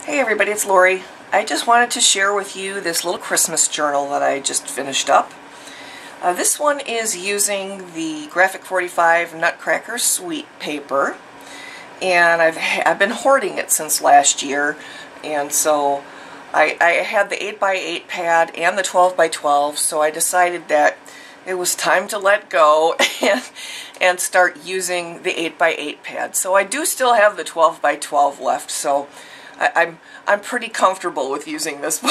Hey everybody, it's Lori. I just wanted to share with you this little Christmas journal that I just finished up. This one is using the Graphic 45 Nutcracker Sweet paper, and I've been hoarding it since last year, and so I had the 8x8 pad and the 12x12, so I decided that it was time to let go and start using the 8x8 pad. So I do still have the 12x12 left, so I'm pretty comfortable with using this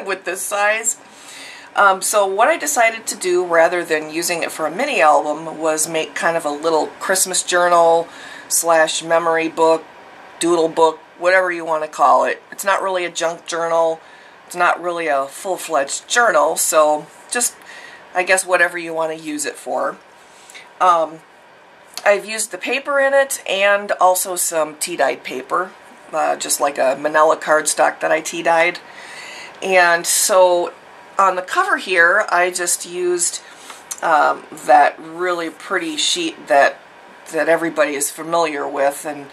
with this size. So what I decided to do, rather than using it for a mini album, was make kind of a little Christmas journal / memory book, doodle book, whatever you want to call it. It's not really a junk journal. It's not really a full-fledged journal, so just, I guess, whatever you want to use it for. I've used the paper in it and also some tea-dyed paper, just like a manila cardstock that I tea-dyed. And so on the cover here, I just used that really pretty sheet that everybody is familiar with, and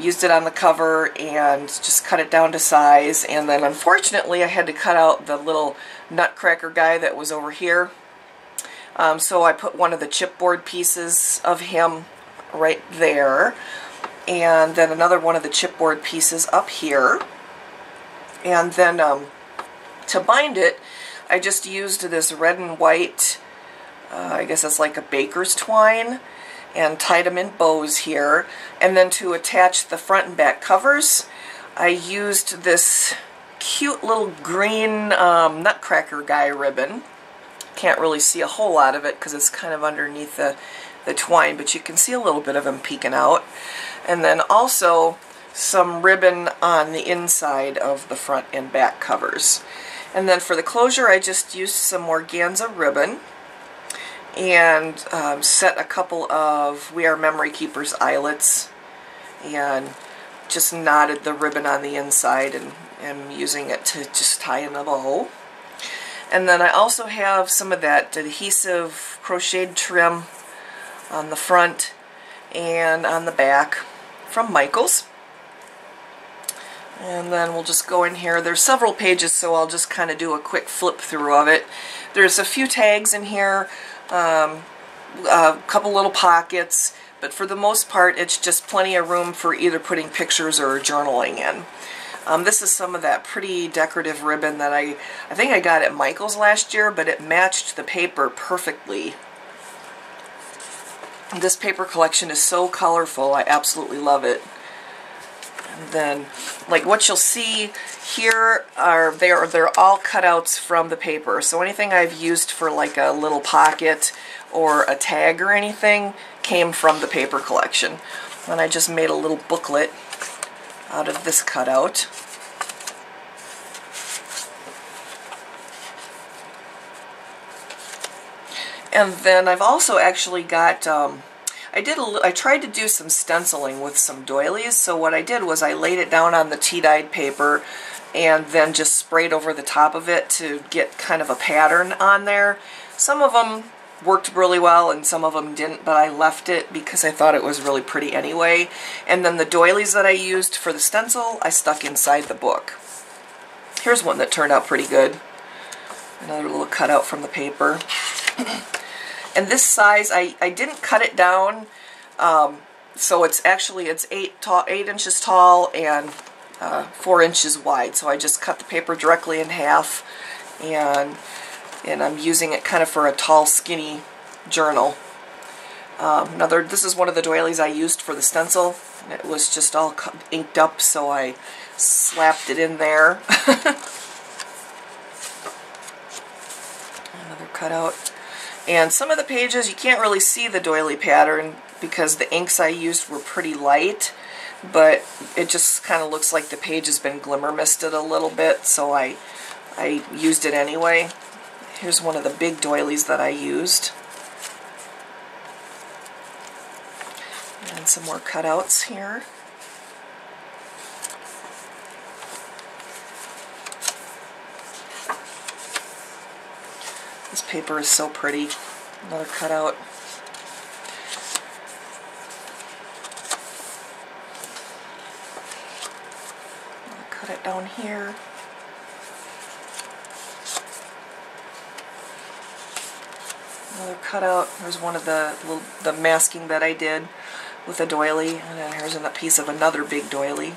used it on the cover and just cut it down to size. And then unfortunately I had to cut out the little Nutcracker guy that was over here. So I put one of the chipboard pieces of him right there, and then another one of the chipboard pieces up here. And then to bind it, I just used this red and white, I guess it's like a baker's twine, and tied them in bows here. And then to attach the front and back covers, I used this cute little green Nutcracker guy ribbon. Can't really see a whole lot of it because it's kind of underneath the twine, but you can see a little bit of him peeking out. And then also some ribbon on the inside of the front and back covers. And then for the closure, I just used some organza ribbon and set a couple of We Are Memory Keepers eyelets and just knotted the ribbon on the inside, and am using it to just tie in a bow. And then I also have some of that adhesive crocheted trim on the front and on the back from Michaels. And then we'll just go in here. There's several pages, so I'll just kind of do a quick flip through of it. There's a few tags in here, a couple little pockets, but for the most part it's just plenty of room for either putting pictures or journaling in. This is some of that pretty decorative ribbon that I think I got at Michaels last year, but it matched the paper perfectly. This paper collection is so colorful, I absolutely love it. And then, like, what you'll see here are they're all cutouts from the paper. So anything I've used for like a little pocket or a tag or anything came from the paper collection. And I just made a little booklet out of this cutout. And then I've also actually got, I tried to do some stenciling with some doilies. So what I did was I laid it down on the tea-dyed paper and then just sprayed over the top of it to get kind of a pattern on there. Some of them worked really well and some of them didn't, but I left it because I thought it was really pretty anyway. And then the doilies that I used for the stencil, I stuck inside the book. Here's one that turned out pretty good. Another little cutout from the paper. And this size, I didn't cut it down, so it's 8 inches tall and 4 inches wide. So I just cut the paper directly in half, and I'm using it kind of for a tall, skinny journal. This is one of the doilies I used for the stencil, and it was just all inked up, so I slapped it in there. Another cutout. And some of the pages, you can't really see the doily pattern because the inks I used were pretty light, but it just kind of looks like the page has been glimmer misted a little bit, so I used it anyway. Here's one of the big doilies that I used. And some more cutouts here. This paper is so pretty. Another cutout. Cut it down here. Another cutout. There's one of the masking that I did with a doily, and then here's a piece of another big doily.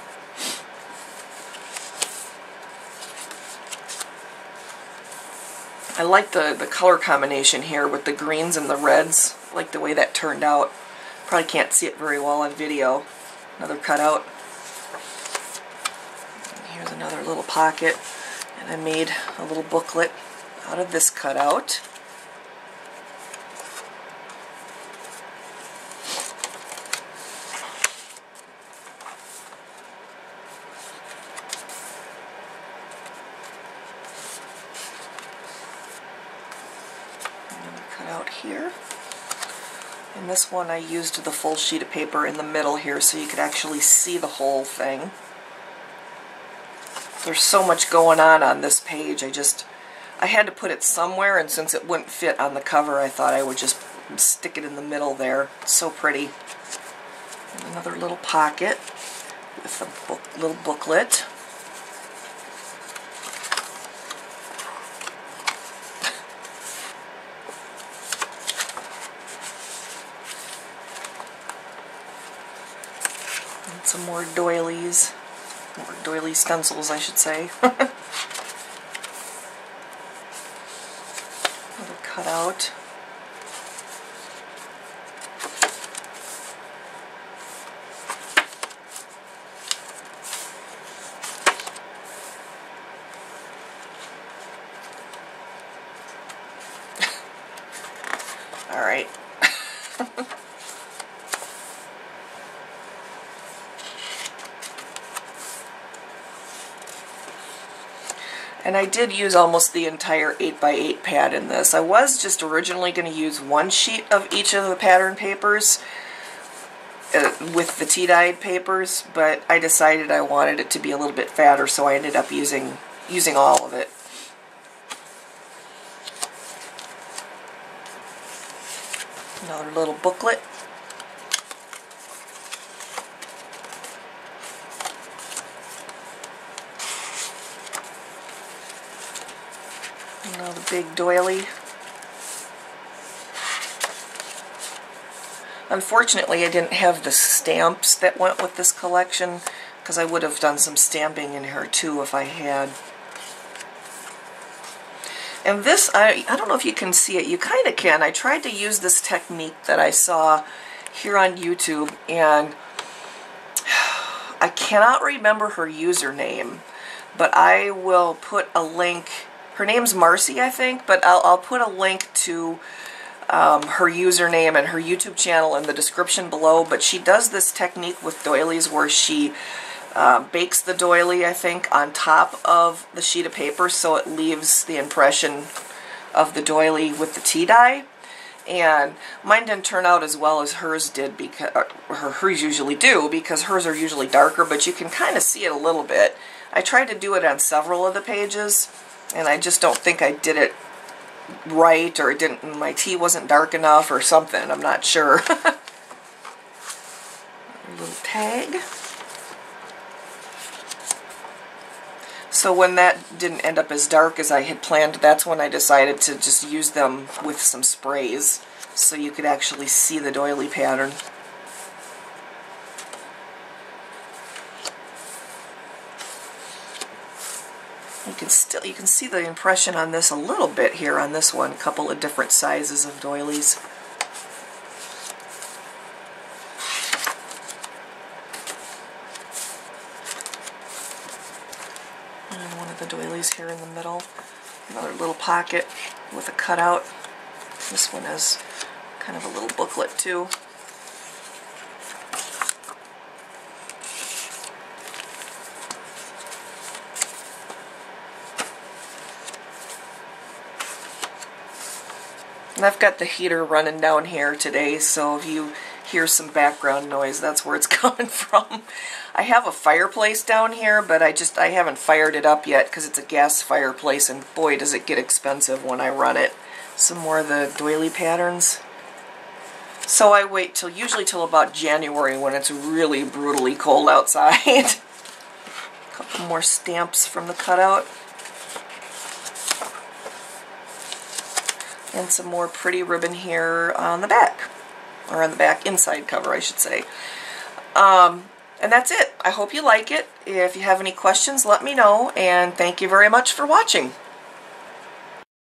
I like the color combination here with the greens and the reds. I like the way that turned out. Probably can't see it very well on video. Another cutout. And here's another little pocket. And I made a little booklet out of this cutout. Out here. And this one I used the full sheet of paper in the middle here so you could actually see the whole thing. There's so much going on this page. I had to put it somewhere, and since it wouldn't fit on the cover, I thought I would just stick it in the middle there. It's so pretty. And another little pocket with a little booklet. Some more doilies, more doily stencils, I should say. Another cutout. All right. And I did use almost the entire 8x8 pad in this. I was just originally going to use one sheet of each of the pattern papers with the tea-dyed papers, but I decided I wanted it to be a little bit fatter, so I ended up using all of it. Another little booklet. Another big doily. Unfortunately, I didn't have the stamps that went with this collection, because I would have done some stamping in here too if I had. And this, I don't know if you can see it. You kind of can. I tried to use this technique that I saw here on YouTube, and I cannot remember her username, but I will put a link. Her name's Marcy, I think, but I'll put a link to her username and her YouTube channel in the description below. But she does this technique with doilies where she bakes the doily, I think, on top of the sheet of paper, so it leaves the impression of the doily with the tea dye. And mine didn't turn out as well as hers did, because hers usually do, because hers are usually darker, but you can kind of see it a little bit. I tried to do it on several of the pages, and I just don't think I did it right, or my tea wasn't dark enough or something. I'm not sure. A little tag. So when that didn't end up as dark as I had planned, that's when I decided to just use them with some sprays so you could actually see the doily pattern. You can see the impression on this a little bit here on this one, a couple of different sizes of doilies. And one of the doilies here in the middle. Another little pocket with a cutout. This one is kind of a little booklet too. And I've got the heater running down here today, so if you hear some background noise, that's where it's coming from. I have a fireplace down here, but I haven't fired it up yet because it's a gas fireplace, and boy does it get expensive when I run it. Some more of the doily patterns. So I wait usually till about January when it's really brutally cold outside. A couple more stamps from the cutout. And some more pretty ribbon here on the back. Or on the back inside cover, I should say. And that's it. I hope you like it. If you have any questions, let me know. And thank you very much for watching.